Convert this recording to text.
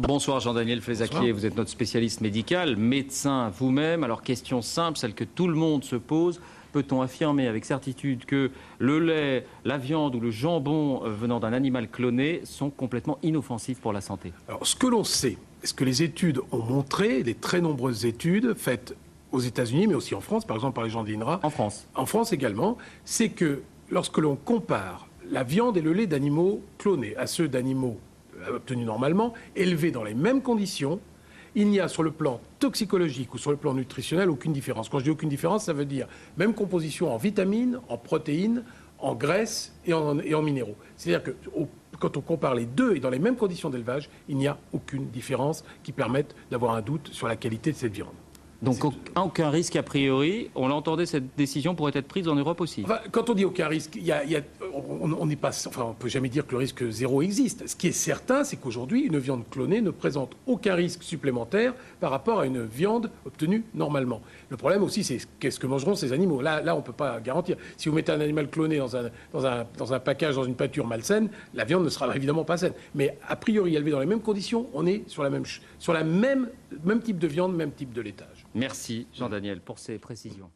Bonsoir Jean-Daniel Flezaquier, vous êtes notre spécialiste médical, médecin vous-même. Alors question simple, celle que tout le monde se pose. Peut-on affirmer avec certitude que le lait, la viande ou le jambon venant d'un animal cloné sont complètement inoffensifs pour la santé? Alors ce que l'on sait, ce que les études ont montré, les très nombreuses études faites aux États-Unis, mais aussi en France, par exemple par les gens de l'INRA, en France également, c'est que lorsque l'on compare la viande et le lait d'animaux clonés à ceux d'animaux obtenus normalement, élevés dans les mêmes conditions, il n'y a sur le plan toxicologique ou sur le plan nutritionnel aucune différence. Quand je dis aucune différence, ça veut dire même composition en vitamines, en protéines, en graisses et en minéraux. C'est-à-dire que quand on compare les deux et dans les mêmes conditions d'élevage, il n'y a aucune différence qui permette d'avoir un doute sur la qualité de cette viande. Donc aucun risque a priori. On l'entendait, cette décision pourrait être prise en Europe aussi. Enfin, quand on dit aucun risque, on n'est pas, enfin, on peut jamais dire que le risque zéro existe. Ce qui est certain, c'est qu'aujourd'hui, une viande clonée ne présente aucun risque supplémentaire par rapport à une viande obtenue normalement. Le problème aussi, c'est qu'est-ce que mangeront ces animaux. Là, on ne peut pas garantir. Si vous mettez un animal cloné dans un package, dans une pâture malsaine, la viande ne sera évidemment pas saine. Mais a priori, élevé dans les mêmes conditions, on est sur même type de viande, même type de laitage. Merci Jean-Daniel pour ces précisions.